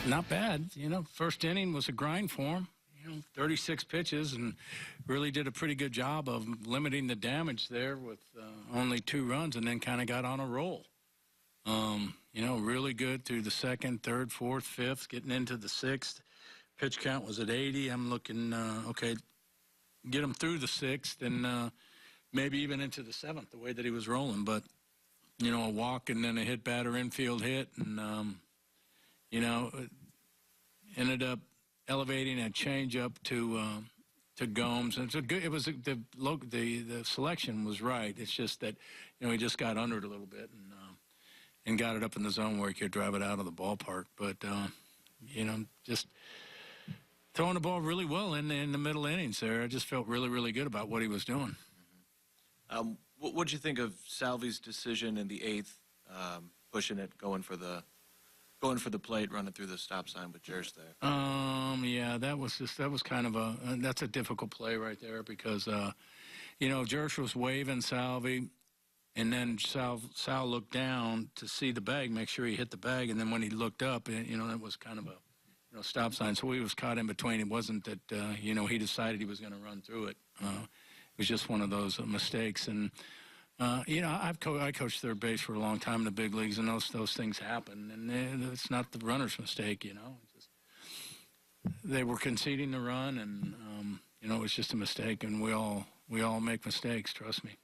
Not bad. First inning was a grind for him. 36 pitches, and really did a pretty good job of limiting the damage there with only 2 runs, and then kind of got on a roll. Really good through the second, third, fourth, fifth, getting into the sixth. Pitch count was at 80. I'm looking, okay, get him through the sixth and maybe even into the seventh, the way that he was rolling. But, a walk and then a hit batter infield hit, and, ended up elevating a changeup to Gomes. And the selection was right. It's just that, he just got under it a little bit and got it up in the zone where he could drive it out of the ballpark. But, just throwing the ball really well in the middle innings there. I just felt really, really good about what he was doing. What did you think of Salvi's decision in the 8th, pushing it, going for the plate, running through the stop sign with Josh there? Yeah, that was kind of that's a difficult play right there because, Josh was waving Salvi, and then Sal looked down to see the bag, make sure he hit the bag, and then when he looked up, that was kind of a stop sign. So he was caught in between. It wasn't that, he decided he was going to run through it. It was just one of those mistakes. And, I coached third base for a long time in the big leagues, and those things happen. And it's not the runner's mistake, they were conceding the run, and, it was just a mistake. And we all make mistakes, trust me.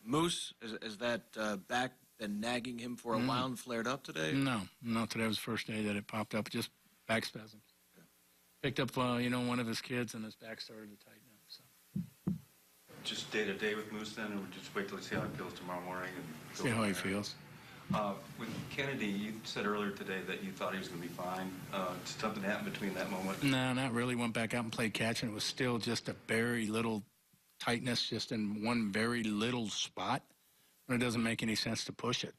Moose, is that back been nagging him for a while and flared up today? No, today was the first day that it popped up. Just back spasms. Okay. Picked up, one of his kids, and his back started to tighten up. So. Just day to day with Moose then, or just wait till you see how he feels tomorrow morning? And see how he feels. With Kennedy, you said earlier today that you thought he was going to be fine. Did something happen between that moment? No, not really. Went back out and played catch, and it was still just a very little tightness, just in one very little spot. And it doesn't make any sense to push it.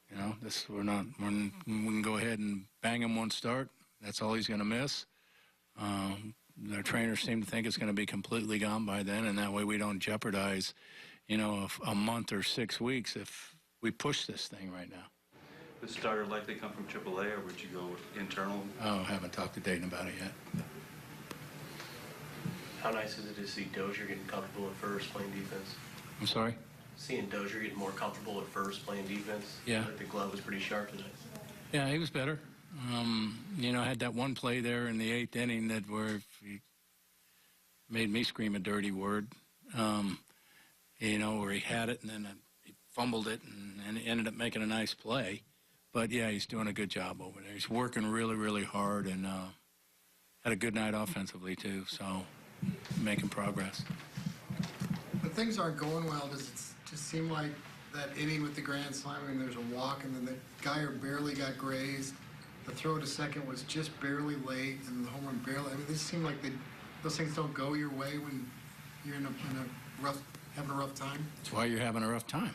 We can go ahead and bang him one start. That's all he's going to miss. Our trainers seem to think it's going to be completely gone by then, and that way we don't jeopardize, a month or 6 weeks if we push this thing right now. The starter likely come from AAA, or would you go internal? Oh, I haven't talked to Dayton about it yet. How nice is it to see Dozier getting comfortable at first playing defense? I'm sorry? Seeing Dozier getting more comfortable at first playing defense. Yeah. Like the glove was pretty sharp tonight. Yeah, he was better. Had that one play there in the 8th inning where he made me scream a dirty word. Where he had it and then he fumbled it and ended up making a nice play. But, yeah, he's doing a good job over there. He's working really, really hard and had a good night offensively, too. So, making progress. When things aren't going well, does it just seem like that inning with the grand slam, there's a walk, and then the guy barely got grazed. The throw to second was just barely late, and the home run barely. This seemed like those things don't go your way when you're having a rough time. That's why you're having a rough time.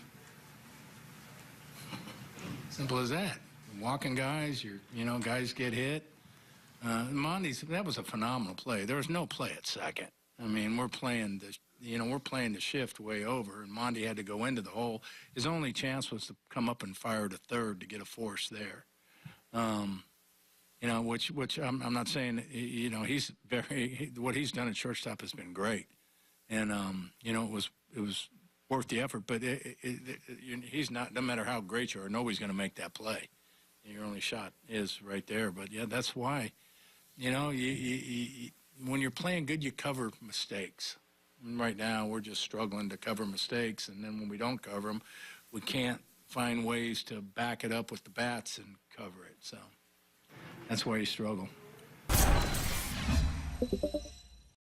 Simple as that. Walking guys, guys get hit. That was a phenomenal play. There was no play at second. We're playing the shift way over, and Monty had to go into the hole. His only chance was to come up and fire to third to get a force there. Which I'm not saying, he's what he's done at shortstop has been great. And, it was worth the effort, but he's not, no matter how great you are, nobody's going to make that play. Your only shot is right there. But, yeah, that's why, when you're playing good, you cover mistakes. And right now, we're just struggling to cover mistakes, and then when we don't cover them, we can't find ways to back it up with the bats and cover it. So that's why you struggle.